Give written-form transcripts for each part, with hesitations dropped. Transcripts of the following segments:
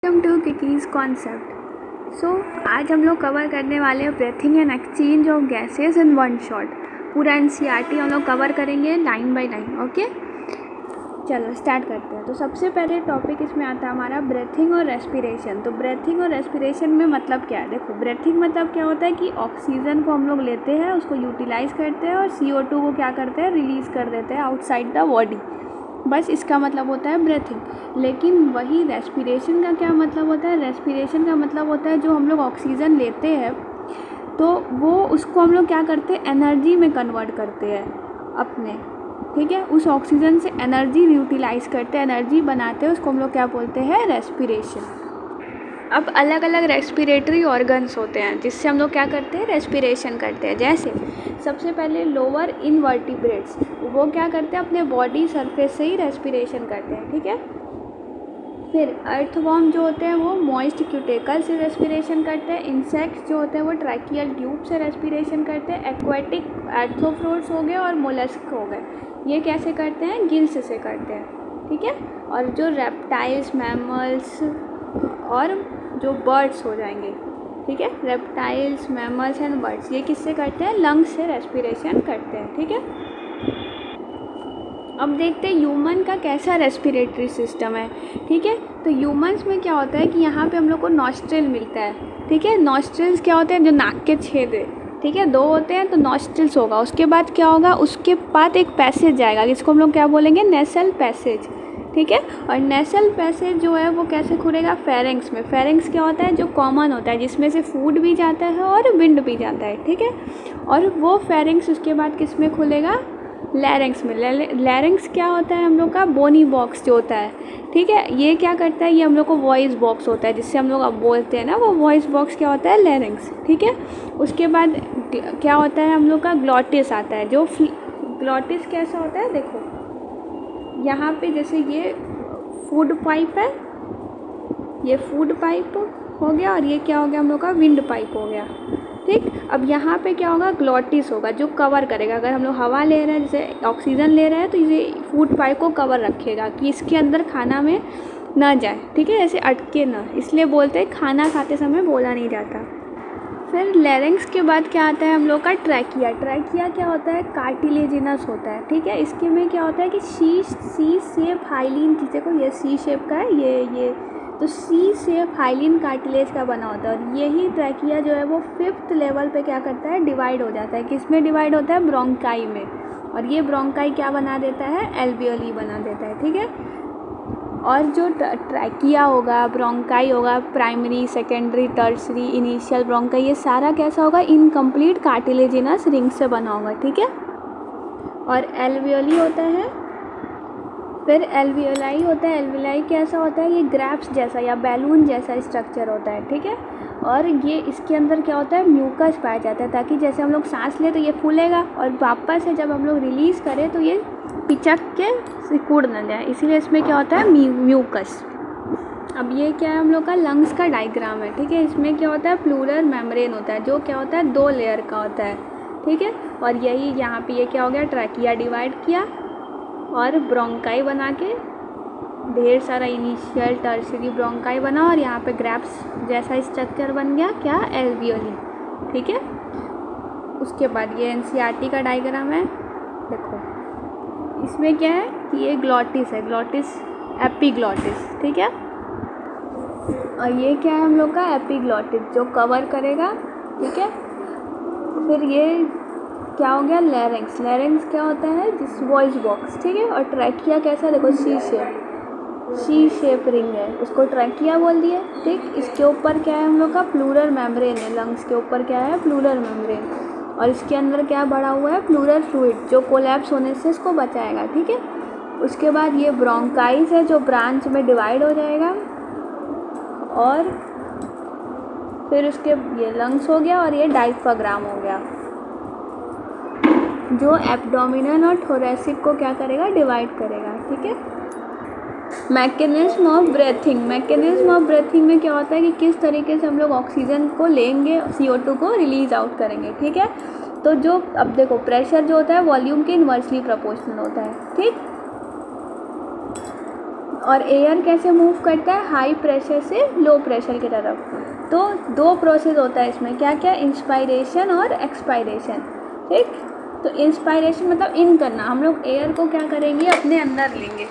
Welcome to किकीज़ concept. आज हम लोग कवर करने वाले हैं breathing and exchange of gases in one shot. पूरा एनसीईआरटी हम लोग कवर करेंगे लाइन बाय लाइन। ओके, चलो स्टार्ट करते हैं। तो सबसे पहले टॉपिक इसमें आता है हमारा ब्रीथिंग और रेस्पिरेशन। तो ब्रीथिंग और रेस्पिरेशन में मतलब क्या है? देखो, ब्रीथिंग मतलब क्या होता है कि ऑक्सीजन को हम लोग लेते हैं, उसको यूटिलाइज़ करते हैं और CO2 को क्या करते हैं, रिलीज़ कर देते हैं आउटसाइड द बॉडी। बस इसका मतलब होता है ब्रीथिंग। लेकिन वही रेस्पिरेशन का क्या मतलब होता है? रेस्पिरेशन का मतलब होता है जो हम लोग ऑक्सीजन लेते हैं तो वो उसको हम लोग क्या करते हैं, एनर्जी में कन्वर्ट करते हैं अपने, ठीक है। उस ऑक्सीजन से एनर्जी यूटिलाइज़ करते हैं, एनर्जी बनाते हैं, उसको हम लोग क्या बोलते हैं, रेस्पिरेशन। अब अलग अलग रेस्पिरेटरी ऑर्गन्स होते हैं जिससे हम लोग क्या करते हैं, रेस्पिरेशन करते हैं। जैसे सबसे पहले लोअर इनवर्टिब्रेट्स, वो क्या करते हैं, अपने बॉडी सरफेस से ही रेस्पिरेशन करते हैं, ठीक है। फिर अर्थवॉर्म जो होते हैं वो मॉइस्ट क्यूटिकल से रेस्पिरेशन करते हैं। इंसेक्ट्स जो होते हैं वो ट्रैकियल ट्यूब से रेस्पिरेशन करते हैं। एक्वेटिक आर्थ्रोपोड्स हो गए और मोलस्क हो गए, ये कैसे करते हैं, गिल्स से करते हैं, ठीक है। और जो रेप्टाइल्स, मैमल्स और जो बर्ड्स हो जाएंगे, ठीक है, रेप्टाइल्स, मैमल्स एंड बर्ड्स, ये किससे करते हैं, लंग्स से रेस्पिरेशन करते हैं, ठीक है। अब देखते हैं ह्यूमन का कैसा रेस्पिरेटरी सिस्टम है, ठीक है। तो ह्यूमंस में क्या होता है कि यहाँ पे हम लोग को नॉस्ट्रिल मिलता है, ठीक है। नॉस्ट्रिल्स क्या होते हैं, जो नाक के छेद है, ठीक है, 2 होते हैं। तो नॉस्ट्रिल्स होगा, उसके बाद क्या होगा, उसके बाद एक पैसेज जाएगा जिसको हम लोग क्या बोलेंगे, नेसल पैसेज, ठीक है। और नेसल पैसेज जो है वो कैसे खुलेगा, फेरेंक्स में। फेरेंक्स क्या होता है, जो कॉमन होता है, जिसमें से फूड भी जाता है और विंड भी जाता है, ठीक है। और वो फेरेंक्स उसके बाद किस में खुलेगा, लैरिंक्स में। लैरिंक्स क्या होता है, हम लोग का बोनी बॉक्स जो होता है, ठीक है। ये क्या करता है, ये हम लोग को वॉइस बॉक्स होता है जिससे हम लोग अब बोलते हैं ना, वो वॉइस बॉक्स क्या होता है, लैरिंक्स, ठीक है। उसके बाद क्या होता है, हम लोग का ग्लॉटिस आता है। जो ग्लॉटिस कैसा होता है, देखो यहाँ पे जैसे ये फूड पाइप है, ये फूड पाइप हो गया, और ये क्या हो गया, हम लोग का विंड पाइप हो गया, ठीक। अब यहाँ पे क्या होगा, ग्लॉटिस होगा जो कवर करेगा। अगर हम लोग हवा ले रहे हैं, जैसे ऑक्सीजन ले रहे हैं, तो ये फूड पाइप को कवर रखेगा कि इसके अंदर खाना में ना जाए, ठीक है, ऐसे अटके ना। इसलिए बोलते हैं खाना खाते समय बोला नहीं जाता। फिर लैरिंक्स के बाद क्या आता है, हम लोग का ट्रैकिया। ट्रैकिया क्या होता है, कार्टिलेजिनस होता है, ठीक है। इसके में क्या होता है कि सी शेप हाइलिन, किसी को ये सी शेप का है, ये तो सी शेप हाइलिन कार्टिलेज का बना होता है। और यही ट्रैकिया जो है वो 5th लेवल पे क्या करता है, डिवाइड हो जाता है। किस में डिवाइड होता है, ब्रोंकाई में। और ये ब्रोंकाई क्या बना देता है, एल्वियोली बना देता है, ठीक है। और जो ट्रैकिया होगा, ब्रोंकाई होगा, primary, secondary, tertiary, initial bronchi, ये सारा कैसा होगा, इनकम्प्लीट कार्टिलेजिनस रिंग से बना होगा, ठीक है। और एल्वियोली होता है, फिर एल्वियोलाई होता है। एल्वियोलाई कैसा होता है, ये ग्रैप्स जैसा या बैलून जैसा स्ट्रक्चर होता है, ठीक है। और ये इसके अंदर क्या होता है, म्यूकस पाया जाता है, ताकि जैसे हम लोग सांस लें तो ये फूलेगा और वापस से जब हम लोग रिलीज़ करें तो ये पिचक के सिकुड़ न जाए, इसीलिए इसमें क्या होता है, म्यूकस। अब ये क्या है, हम लोग का लंग्स का डायग्राम है, ठीक है। इसमें क्या होता है, प्लूरल मेम्ब्रेन होता है, जो क्या होता है, 2 लेयर का होता है, ठीक है। और यही यहाँ पे ये क्या हो गया, ट्रैकिया डिवाइड किया और ब्रोंकाई बना के ढेर सारा इनिशियल, टर्सरी, ब्रोंकाई बना, और यहाँ पे ग्रैप्स जैसा स्ट्रक्चर बन गया, क्या, एल्वियोली, ठीक है। उसके बाद ये एनसीईआरटी का डायग्राम है, देखो इसमें क्या है कि ये ग्लॉटिस है, ग्लॉटिस, एपिग्लॉटिस, ठीक है। और ये क्या है, हम लोग का एपिग्लॉटिस जो कवर करेगा, ठीक है। फिर ये क्या हो गया, लैरिंक्स। लैरिंक्स क्या होता है, जिस वॉइस बॉक्स, ठीक है। और ट्रैकिया कैसा, देखो सी शेप रिंग है, उसको ट्रैकिया बोल दिया, ठीक। इसके ऊपर क्या है, हम लोग का प्लूरल मेम्ब्रेन है। लंग्स के ऊपर क्या है, प्लूरल मेम्ब्रेन, और इसके अंदर क्या भरा हुआ है, प्लूरल फ्लूइड, जो कोलैप्स होने से इसको बचाएगा, ठीक है। उसके बाद ये ब्रोंकाइस है जो ब्रांच में डिवाइड हो जाएगा, और फिर उसके ये लंग्स हो गया, और ये डायफ्राम हो गया जो एब्डोमिनल और थोरेसिक को क्या करेगा, डिवाइड करेगा, ठीक है। Mechanism of breathing. Mechanism of breathing में क्या होता है कि किस तरीके से हम लोग ऑक्सीजन को लेंगे, CO2 को रिलीज आउट करेंगे, ठीक है। तो जो अब देखो प्रेशर जो होता है वॉल्यूम के इन्वर्सली प्रोपोर्शनल होता है, ठीक। और एयर कैसे मूव करता है, हाई प्रेशर से लो प्रेशर की तरफ। तो दो प्रोसेस होता है इसमें, क्या क्या, इंस्पायरेशन और एक्सपायरेशन। ठीक, तो इंस्पायरेशन मतलब इन करना, हम लोग एयर को क्या करेंगे, अपने अंदर लेंगे।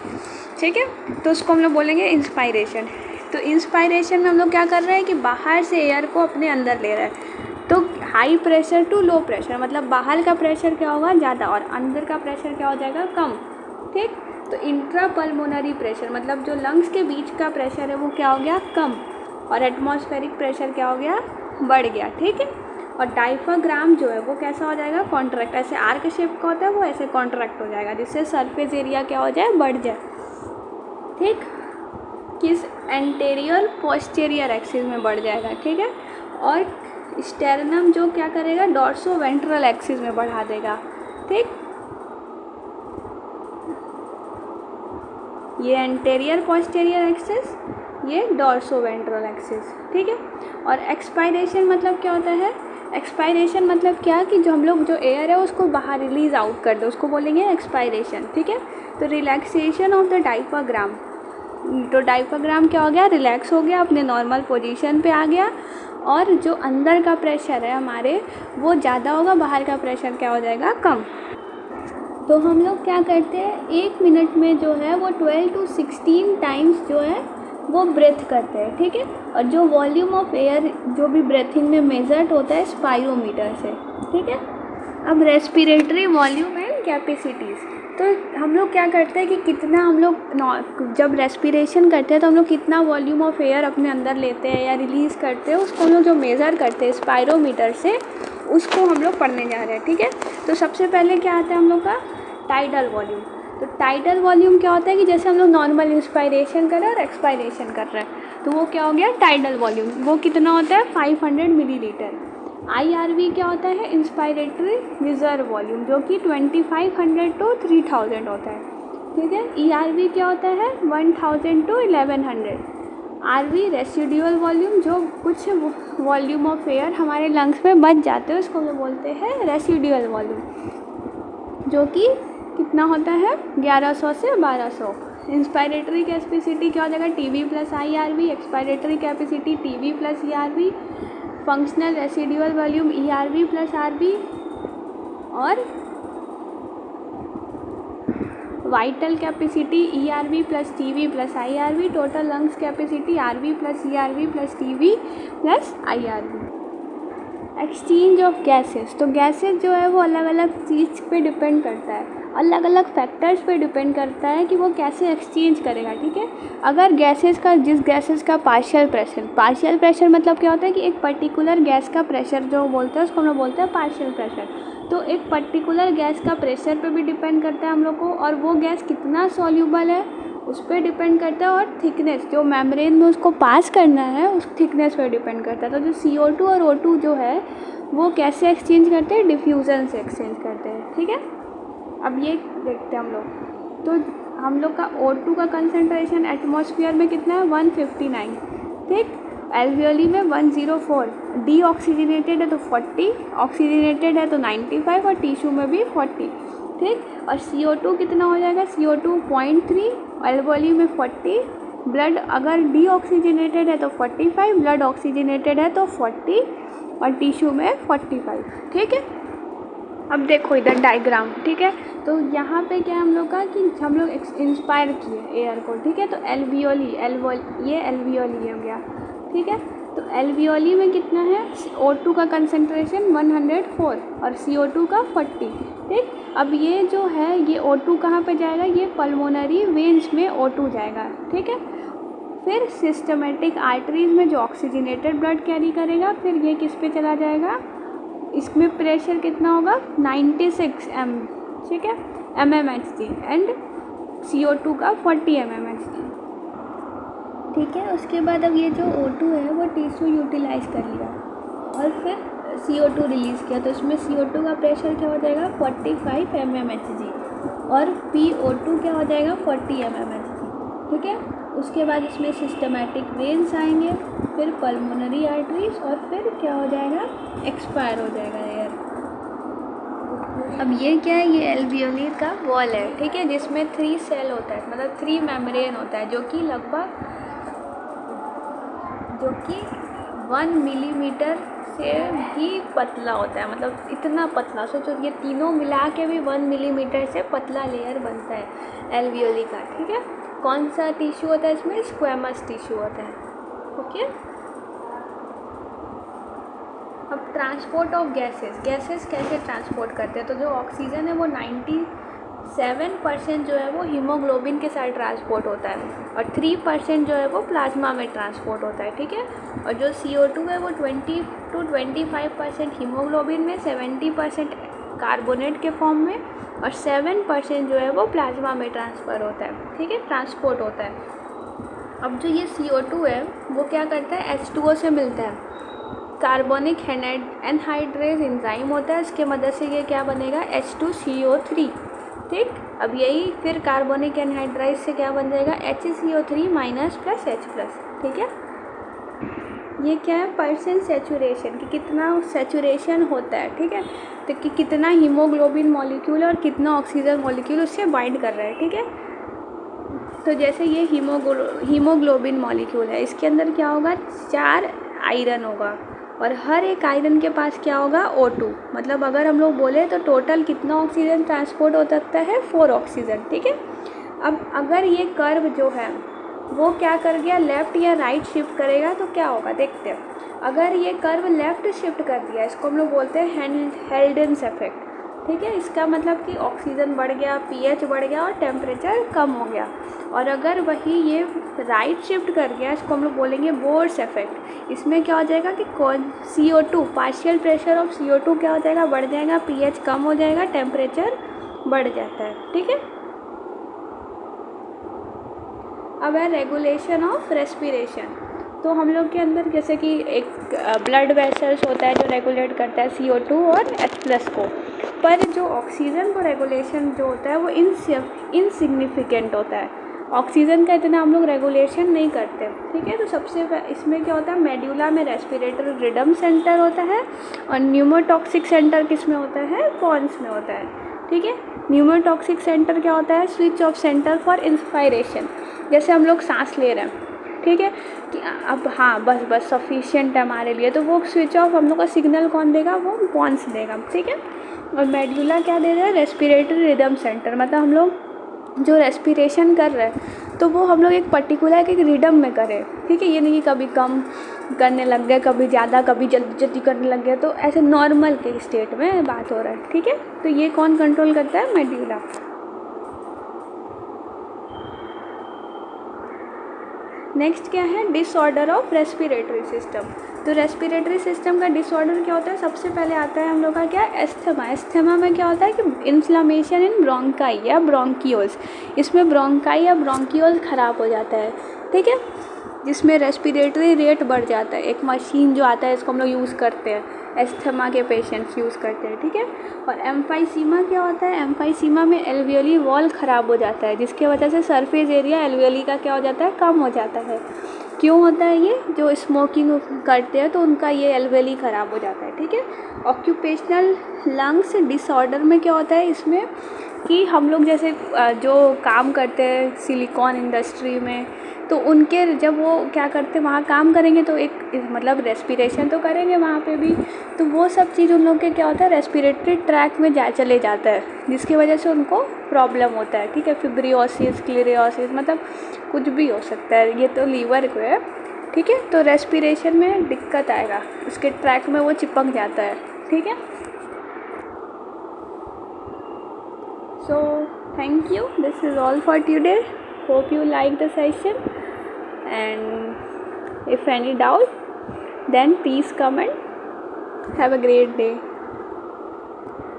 ठीक है, तो उसको हम लोग बोलेंगे इंस्पायरेशन। तो इंस्पायरेशन में हम लोग क्या कर रहे हैं कि बाहर से एयर को अपने अंदर ले रहे हैं। तो high pressure to low pressure मतलब बाहर का प्रेशर क्या होगा, ज़्यादा, और अंदर का प्रेशर क्या हो जाएगा, कम। ठीक, तो इंट्रा पल्मोनरी प्रेशर मतलब जो लंग्स के बीच का प्रेशर है वो क्या हो गया, कम, और एटमॉस्फेरिक प्रेशर क्या हो गया, बढ़ गया। ठीक है, और डायफ्राम जो है वो कैसा हो जाएगा, कॉन्ट्रैक्ट, ऐसे आर्क शेप का होता है वो ऐसे कॉन्ट्रैक्ट हो जाएगा, जिससे सरफेस एरिया क्या हो जाए, बढ़ जाए। ठीक, किस, एंटेरियर पोस्टीरियर एक्सिस में बढ़ जाएगा। ठीक है, और स्टेरनम जो क्या करेगा, डॉर्सो वेंट्रल एक्सिस में बढ़ा देगा। ठीक, ये एंटेरियर पोस्टीरियर एक्सिस, ये डॉर्सो वेंट्रल एक्सिस। ठीक है, और एक्सपायरेशन मतलब क्या होता है, एक्सपायरेशन मतलब क्या कि जो हम लोग जो एयर है उसको बाहर रिलीज आउट कर दो, उसको बोलेंगे एक्सपायरेशन। ठीक है, तो रिलैक्सेशन ऑफ द डायफ्राम, तो डायफ्राम क्या हो गया, रिलैक्स हो गया, अपने नॉर्मल पोजीशन पे आ गया, और जो अंदर का प्रेशर है हमारे वो ज़्यादा होगा, बाहर का प्रेशर क्या हो जाएगा, कम। तो हम लोग क्या करते हैं, 1 मिनट में जो है वो 12 to 16 टाइम्स जो है वो ब्रेथ करते हैं। ठीक है, और जो वॉल्यूम ऑफ एयर जो भी ब्रेथिंग में मेजर्ड होता है स्पायरोमीटर से। ठीक है, अब रेस्पिरेटरी वॉल्यूम एंड कैपेसिटीज़, तो हम लोग क्या करते हैं कि कितना हम लोग जब रेस्पिरेशन करते हैं तो हम लोग कितना वॉल्यूम ऑफ एयर अपने अंदर लेते हैं या रिलीज़ करते हैं, उसको हम लोग जो मेज़र करते हैं स्पायरोमीटर से, उसको हम लोग पढ़ने जा रहे हैं। ठीक है, तो सबसे पहले क्या आता है हम लोग का, टाइडल वॉल्यूम। तो टाइडल वॉल्यूम क्या होता है कि जैसे हम लोग नॉर्मल इंस्पायरेशन कर रहे हैं और एक्सपायरेशन कर रहे हैं, तो वो क्या हो गया, टाइडल वॉल्यूम, वो कितना होता है, 500 मिलीलीटर। IRV क्या होता है, इंस्पायरेटरी रिजर्व वॉल्यूम, जो कि 2500 to 3000 होता है। ठीक है, ERV क्या होता है, 1000 to 1100। RV रेसिडुअल वॉल्यूम, जो कुछ वॉल्यूम ऑफ एयर हमारे लंग्स में बच जाते हैं उसको हम बोलते हैं रेसिडुअल वॉल्यूम, जो कि कितना होता है, 1100 से 1200। इंस्पायरेटरी कैपेसिटी क्या हो जाएगा, TB plus IRV। Expiratory capacity TB plus ERV। Functional residual volume ERV plus RV। और vital capacity ERV plus TB plus IRV। Total lungs capacity RV plus ERV plus TB plus IRV। Exchange of gases, तो gases जो है वो अलग अलग चीज़ पे depend करता है, अलग अलग फैक्टर्स पे डिपेंड करता है कि वो कैसे एक्सचेंज करेगा। ठीक है, अगर गैसेस का, जिस गैसेस का पार्शियल प्रेशर मतलब क्या होता है कि एक पर्टिकुलर गैस का प्रेशर जो बोलते हैं उसको हम लोग बोलते हैं पार्शियल प्रेशर। तो एक पर्टिकुलर गैस का प्रेशर पे भी डिपेंड करता है हम लोग को, और वो गैस कितना सॉल्यूबल है उस पर डिपेंड करता है, और थिकनेस जो मेम्ब्रेन में उसको पास करना है उस थिकनेस पर डिपेंड करता है। तो जो CO2 और O2 जो है वो कैसे एक्सचेंज करते हैं, डिफ्यूज़न से एक्सचेंज करते हैं। ठीक है, अब ये देखते हैं हम लोग, तो हम लोग का O2 का कंसनट्रेशन एटमॉस्फेयर में कितना है, 159। ठीक, एल्वियोली में 104, डीऑक्सीजनेटेड है तो 40, ऑक्सीजनेटेड है तो 95, और टिश्यू में भी 40। ठीक, और CO2 कितना हो जाएगा, CO2 0.3, एल्वियोली में 40, ब्लड अगर डीऑक्सीजनेटेड है तो 45, ब्लड ऑक्सीजनेटेड है तो 40, और टिश्यू में 45। ठीक है, अब देखो इधर डायग्राम। ठीक है, तो यहाँ पे क्या है हम लोग का कि हम लोग इंस्पायर किए एयर को। ठीक है, तो एल्वियोली, ये एल्वियोली हो गया। ठीक है, तो एल्वियोली में कितना है, O2 का कंसंट्रेशन 104 और CO2 का 40। ठीक, अब ये जो है ये O2 कहाँ पे जाएगा, ये पल्मोनरी वेन्स में O2 जाएगा। ठीक है, फिर सिस्टमेटिक आर्टरीज में जो ऑक्सीजनेटेड ब्लड कैरी करेगा, फिर ये किस पे चला जाएगा, इसमें प्रेशर कितना होगा, 96 m, ठीक है, mmHg, एंड CO2 का 40 mmHg। ठीक है, उसके बाद अब ये जो O2 है वो टिश्यू यूटिलाइज कर लिया और फिर CO2 रिलीज़ किया, तो इसमें CO2 का प्रेशर क्या हो जाएगा, 45 mmHg, और PO2 क्या हो जाएगा, 40 mmHg। ठीक है, उसके बाद इसमें सिस्टमैटिक वेन्स आएंगे, फिर पल्मोनरी आर्टरीज, और फिर क्या हो जाएगा, एक्सपायर हो जाएगा एयर। अब ये क्या है, ये एल्वियोली का वॉल है, ठीक है, जिसमें 3 सेल होता है, मतलब 3 मेम्ब्रेन होता है, जो कि 1 मिलीमीटर से भी पतला होता है, मतलब इतना पतला। सोचो ये तीनों मिला के भी 1 मिलीमीटर से पतला लेयर बनता है एल्वियोली का, ठीक है। कौन सा टिश्यू होता है इसमें? स्क्वेमस टिश्यू होता है, ओके। अब ट्रांसपोर्ट ऑफ गैसेस कैसे ट्रांसपोर्ट करते हैं? तो जो ऑक्सीजन है वो 97% जो है वो हीमोग्लोबिन के साथ ट्रांसपोर्ट होता है, और 3% जो है वो प्लाज्मा में ट्रांसपोर्ट होता है, ठीक है। और जो CO2 है वो 20 to 25% हीमोग्लोबिन में, 70% कार्बोनेट के फॉर्म में, और 7% जो है वो प्लाज्मा में ट्रांसफ़र होता है, ठीक है, ट्रांसपोर्ट होता है। अब जो ये CO2 है वो क्या करता है? H2O से मिलता है, कार्बोनिक एनहाइड्रेज एंजाइम होता है, इसके मदद से ये क्या बनेगा? H2CO3, ठीक। अब यही फिर कार्बोनिक एनहाइड्राइज से क्या बन जाएगा? HCO3 minus plus H plus, ठीक है। ये क्या है? परसेंट सेचुरेशन, कि कितना सेचुरेशन होता है, ठीक है, तो कि कितना हीमोग्लोबिन मॉलिक्यूल और कितना ऑक्सीजन मॉलिक्यूल उससे बाइंड कर रहा है, ठीक है। तो जैसे ये हीमोग्लोबिन मॉलिक्यूल है, इसके अंदर क्या होगा? 4 आयरन होगा, और हर एक आयरन के पास क्या होगा? O2। मतलब अगर हम लोग बोले तो टोटल कितना ऑक्सीजन ट्रांसपोर्ट हो सकता है? 4 ऑक्सीजन, ठीक है। अब अगर ये कर्व जो है वो क्या कर गया? लेफ़्ट या राइट शिफ्ट करेगा तो क्या होगा? देखते हैं। अगर ये कर्व लेफ़्ट शिफ्ट कर दिया, इसको हम लोग बोलते हैं हेल्डेंस इफेक्ट, ठीक है। इसका मतलब कि ऑक्सीजन बढ़ गया, pH बढ़ गया और टेम्परेचर कम हो गया। और अगर वही ये राइट शिफ्ट कर गया, इसको हम लोग बोलेंगे बोर्स इफेक्ट। इसमें क्या हो जाएगा कि CO2 partial pressure of CO2 क्या हो जाएगा? बढ़ जाएगा, pH कम हो जाएगा, टेम्परेचर बढ़ जाता है, ठीक है। अब है रेगुलेशन ऑफ रेस्पिरेशन। तो हम लोग के अंदर जैसे कि एक ब्लड वेसल्स होता है जो रेगुलेट करता है CO2 और H+ को, पर जो ऑक्सीजन को रेगुलेशन जो होता है वो इनसिग्निफिकेंट होता है। ऑक्सीजन का इतना हम लोग रेगुलेशन नहीं करते, ठीक है। तो सबसे इसमें क्या होता है? मेड्यूला में रेस्पिरेटरी रिदम सेंटर होता है, और न्यूमोटॉक्सिक सेंटर किस में होता है? पॉन्स में होता है, ठीक है। न्यूमोटॉक्सिक सेंटर क्या होता है? Switch off centre for inspiration. जैसे हम लोग सांस ले रहे हैं, ठीक है, कि अब हाँ बस सफिशिएंट है हमारे लिए, तो वो स्विच ऑफ हम लोग का सिग्नल कौन देगा? वो पॉन्स देगा, ठीक है। और मेड्यूला क्या दे रहा है? Respiratory rhythm centre. मतलब हम लोग जो रेस्पिरेशन कर रहे हैं तो वो हम लोग एक पर्टिकुलर एक रिदम में करें, ठीक है। ये नहीं कि कभी कम करने लग गए, कभी ज़्यादा, कभी जल्दी करने लग गए, तो ऐसे नॉर्मल के स्टेट में बात हो रहा है, ठीक है। तो ये कौन कंट्रोल करता है? मेड्यूला। नेक्स्ट क्या है? Disorder of respiratory system. तो रेस्पिरेटरी सिस्टम का डिसऑर्डर क्या होता है? सबसे पहले आता है हम लोग का क्या? एस्थमा। एस्थमा में क्या होता है कि इन्फ्लामेशन इन ब्रोंकाई या ब्रोंकियोल्स। इसमें ब्रोंकाई या ब्रोंकियोल्स ख़राब हो जाता है, ठीक है, जिसमें रेस्पिरेटरी रेट बढ़ जाता है। एक मशीन जो आता है इसको हम लोग यूज़ करते हैं, एस्थमा के पेशेंट्स यूज़ करते हैं, ठीक है। और एम्फाइसीमा क्या होता है? एम्फाइसीमा में एल्वियोली वॉल ख़राब हो जाता है, जिसके वजह से सरफेस एरिया एल्वियोली का क्या हो जाता है? कम हो जाता है। क्यों होता है ये? जो स्मोकिंग करते हैं तो उनका ये एल्वियोली ख़राब हो जाता है, ठीक है। ऑक्यूपेशनल लंग्स डिसऑर्डर में क्या होता है? इसमें कि हम लोग जैसे जो काम करते हैं सिलिकॉन इंडस्ट्री में, तो उनके जब वो क्या करते हैं वहाँ काम करेंगे तो एक मतलब रेस्पिरेशन तो करेंगे वहाँ पे भी, तो वो सब चीज़ उन लोग के क्या होता है? रेस्पिरेटरी ट्रैक में चले जाता है, जिसकी वजह से उनको प्रॉब्लम होता है, ठीक है। फिब्रियोसिस, क्लेरियोसिस, मतलब कुछ भी हो सकता है। ये तो लीवर को है, ठीक है। तो रेस्पिरेशन में दिक्कत आएगा, उसके ट्रैक में वो चिपक जाता है, ठीक है। So thank you, this is all for today. Hope you like the session, and if any doubt then please comment. Have a great day.